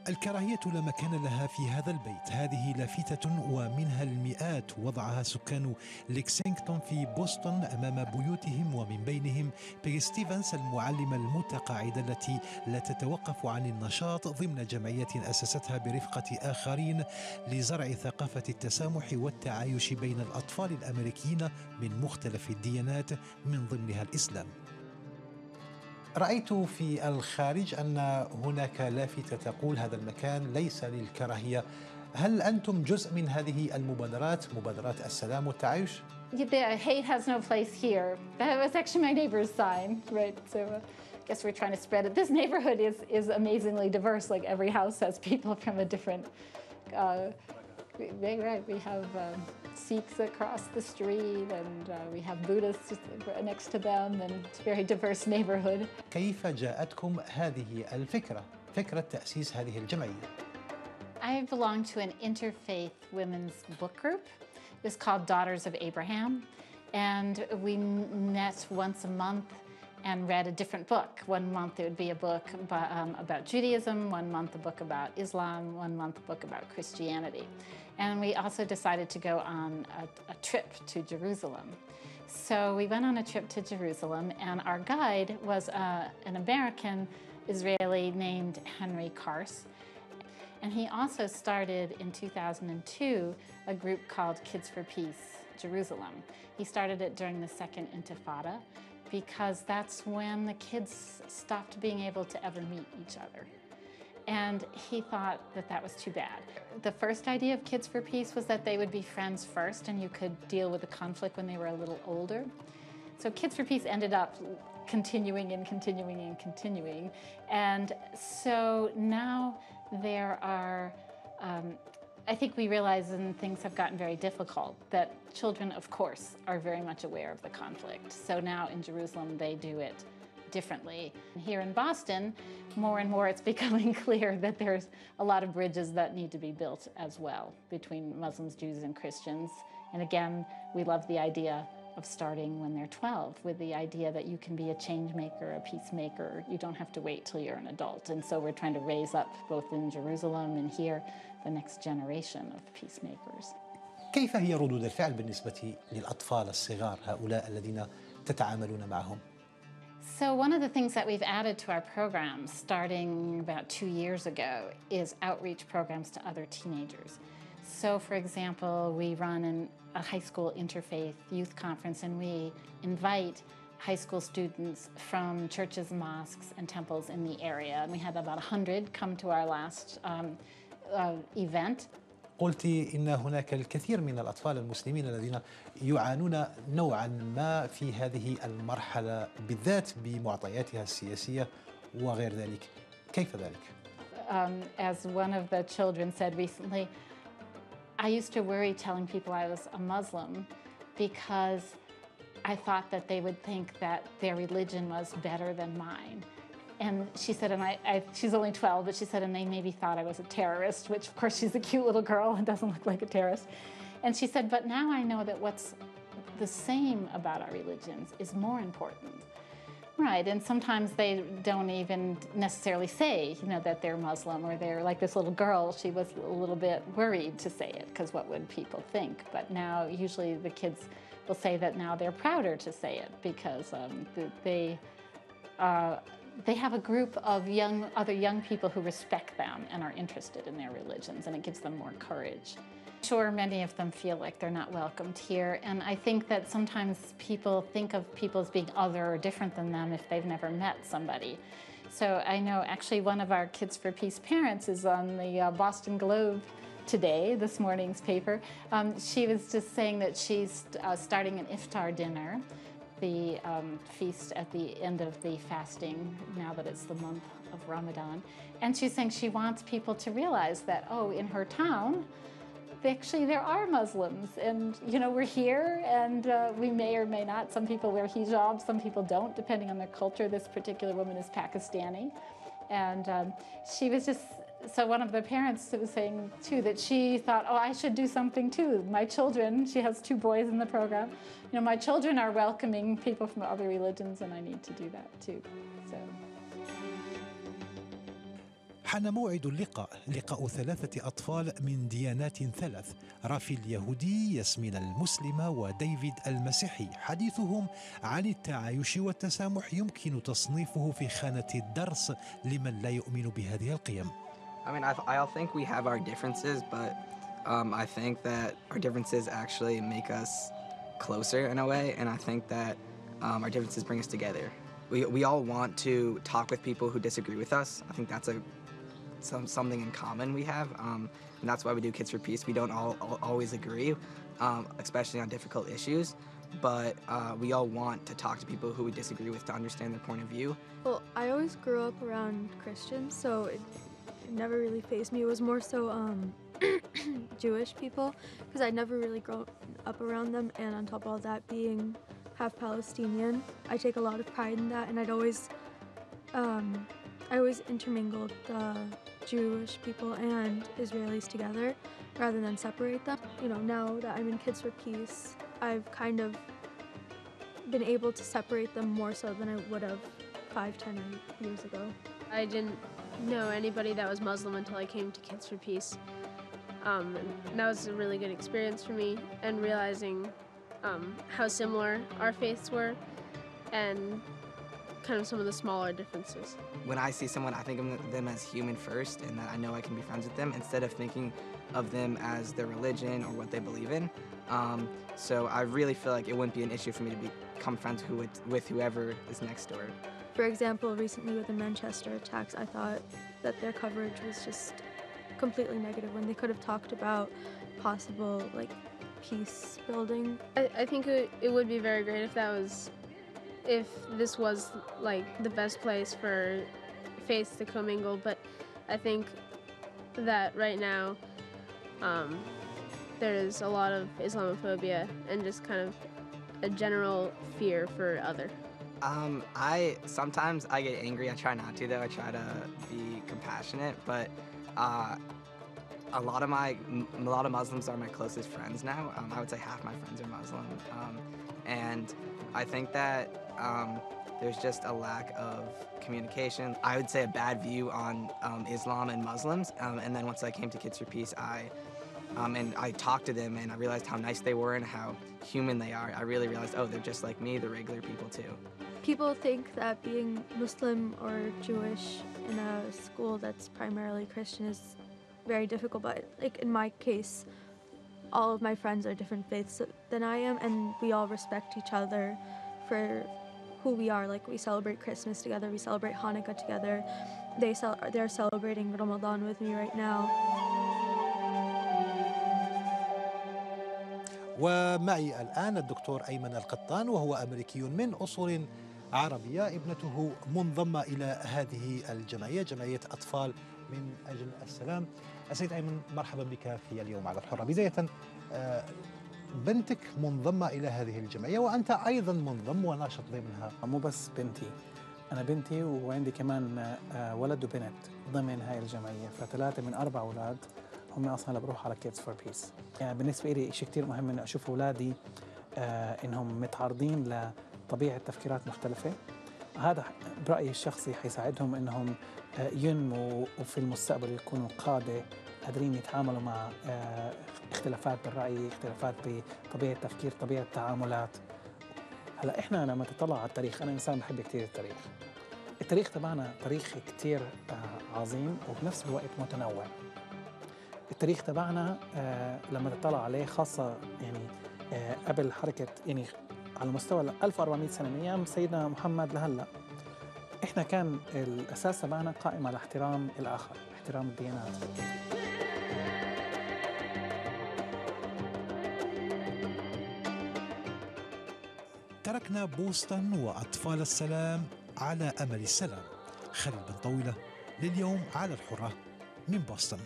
الكراهية لا مكان لها في هذا البيت. هذه لافتة ومنها المئات وضعها سكان لكسينغتون في بوسطن أمام بيوتهم، ومن بينهم بيغي ستيفنز المعلمة المتقاعدة التي لا تتوقف عن النشاط ضمن جمعية أسستها برفقة آخرين لزرع ثقافة التسامح والتعايش بين الأطفال الأمريكيين من مختلف الديانات من ضمنها الإسلام. رأيت في الخارج أن هناك لافتة تقول هذا المكان ليس للكراهية. هل أنتم جزء من هذه المبادرات، مبادرات السلام والتعايش؟ The hate has no place here. That was actually my neighbor's sign, right? So I guess we're trying to spread it. This neighborhood is amazingly diverse. Like every house has people from a different. Right, we have Sikhs across the street, and we have Buddhists next to them, and it's a very diverse neighborhood. كيف جاءتكم هذه الفكرة، فكرة تأسيس هذه الجمعية؟ I belong to an interfaith women's book group. It's called Daughters of Abraham, and we met once a month and read a different book. One month it would be a book about Judaism, one month a book about Islam, one month a book about Christianity. And we also decided to go on a trip to Jerusalem. So we went on a trip to Jerusalem, and our guide was an American Israeli named Henry Kars. And he also started in 2002 a group called Kids for Peace Jerusalem. He started it during the Second Intifada, because that's when the kids stopped being able to ever meet each other. And he thought that that was too bad. The first idea of Kids for Peace was that they would be friends first and you could deal with the conflict when they were a little older. So Kids for Peace ended up continuing and continuing and continuing. And so now there are I think we realize, and things have gotten very difficult, that children, of course, are very much aware of the conflict. So now in Jerusalem, they do it differently. Here in Boston, more and more it's becoming clear that there's a lot of bridges that need to be built as well between Muslims, Jews, and Christians. And again, we love the idea of starting when they're 12, with the idea that you can be a change maker, a peacemaker. You don't have to wait till you're an adult. And so we're trying to raise up, both in Jerusalem and here, the next generation of peacemakers. كيف هي ردود الفعل بالنسبة للأطفال الصغار هؤلاء الذين تتعاملون معهم؟ So one of the things that we've added to our program starting about 2 years ago is outreach programs to other teenagers. So for example, we run a high school interfaith youth conference, and we invite high school students from churches, mosques, and temples in the area. And we had about 100 come to our last event. قلت إن هناك الكثير من الأطفال المسلمين الذين يعانون نوعا ما في هذه المرحلة، بالذات بمعطياتها السياسية وغير ذلك. كيف ذلك؟ As one of the children said recently, I used to worry telling people I was a Muslim because I thought that they would think that their religion was better than mine. And she said, and she's only 12, but she said, and they maybe thought I was a terrorist, which of course she's a cute little girl and doesn't look like a terrorist. And she said, but now I know that what's the same about our religions is more important. Right, and sometimes they don't even necessarily say, that they're Muslim, or they're like this little girl. She was a little bit worried to say it because what would people think? But now usually the kids will say that now they're prouder to say it because they have a group of other young people who respect them and are interested in their religions, and it gives them more courage. Sure, many of them feel like they're not welcomed here, and I think that sometimes people think of people as being other or different than them if they've never met somebody. So I know actually one of our Kids for Peace parents is on the Boston Globe today, this morning's paper. She was just saying that she's starting an iftar dinner, the feast at the end of the fasting, now that it's the month of Ramadan. And she's saying she wants people to realize that, in her town, actually there are Muslims, and we're here, and we may or may not. Some people wear hijab, some people don't, depending on their culture. This particular woman is Pakistani, and she was just. So one of the parents was saying too that she thought, I should do something too. My children, she has 2 boys in the program. My children are welcoming people from other religions, and I need to do that too. So. حان موعد اللقاء، لقاء 3 أطفال من ديانات 3، رافي اليهودي، ياسمين المسلمة، وديفيد المسيحي. حديثهم عن التعايش والتسامح يمكن تصنيفه في خانة الدرس لمن لا يؤمن بهذه القيم. I mean, I think we have our differences, but I think that our differences actually make us closer in a way, and I think that our differences bring us together. We all want to talk with people who disagree with us. I think that's something in common we have, and that's why we do Kids for Peace. We don't always agree, especially on difficult issues, but we all want to talk to people who we disagree with to understand their point of view. Well, I always grew up around Christians, so it never really fazed me. It was more so Jewish people, because I'd never really grown up around them, and on top of all that, being half Palestinian, I take a lot of pride in that, and I always intermingled the Jewish people and Israelis together rather than separate them. You know, now that I'm in Kids for Peace, I've kind of been able to separate them more so than I would have 5-10 years ago. I didn't know anybody that was Muslim until I came to Kids for Peace. And that was a really good experience for me, and realizing how similar our faiths were and kind of some of the smaller differences. When I see someone, I think of them as human first, and that I know I can be friends with them instead of thinking of them as their religion or what they believe in. So I really feel like it wouldn't be an issue for me to become friends with whoever is next door. For example, recently with the Manchester attacks, I thought that their coverage was just completely negative when they could have talked about possible peace building. I think it would be very great if this was the best place for faiths to commingle, but I think that right now there's a lot of Islamophobia and just kind of a general fear for other. Sometimes I get angry. I try not to though. I try to be compassionate, but a lot of Muslims are my closest friends now. I would say half my friends are Muslim, and I think that there's just a lack of communication. I would say a bad view on Islam and Muslims, and then once I came to Kids for Peace, I talked to them and I realized how nice they were and how human they are. I really realized, oh, they're just like me, they're regular people too. People think that being Muslim or Jewish in a school that's primarily Christian is very difficult, but in my case, all of my friends are different faiths than I am, and we all respect each other for who we are. We celebrate Christmas together, we celebrate Hanukkah together. They're celebrating Ramadan with me right now. ومعي الآن الدكتور أيمن القطان، وهو أمريكي من أصول عربية، ابنته منضمة إلى هذه الجمعية، جمعية أطفال من أجل السلام. السيد أيمن، مرحبا بك في اليوم على الحرة. بداية، بنتك منضمة إلى هذه الجمعية وأنت أيضا منضم وناشط ضمنها. مو بس بنتي، أنا بنتي وعندي كمان ولد وبنت ضمن هاي الجمعية، ف3 من 4 أولاد هم أصلا اللي بروح على Kids for Peace. يعني بالنسبة لي شيء كتير مهم إني أشوف أولادي إنهم متعرضين لطبيعة تفكيرات مختلفة. هذا برأيي الشخصي حيساعدهم إنهم ينموا وفي المستقبل يكونوا قادة قادرين يتعاملوا مع اختلافات بالرأي، اختلافات بطبيعة التفكير، طبيعة التعاملات. هلا إحنا لما تطلع على التاريخ، أنا إنسان بحب كتير التاريخ. التاريخ تبعنا تاريخ كتير عظيم وبنفس الوقت متنوع. التاريخ تبعنا لما تطلع عليه، خاصة يعني قبل حركة، يعني على مستوى 1400 سنة من أيام سيدنا محمد لهلا، إحنا كان الأساس تبعنا قائم على احترام الآخر، احترام الديانات. تركنا بوسطن وأطفال السلام على أمل السلام. خالد بن طويلة لليوم على الحرة من بوسطن.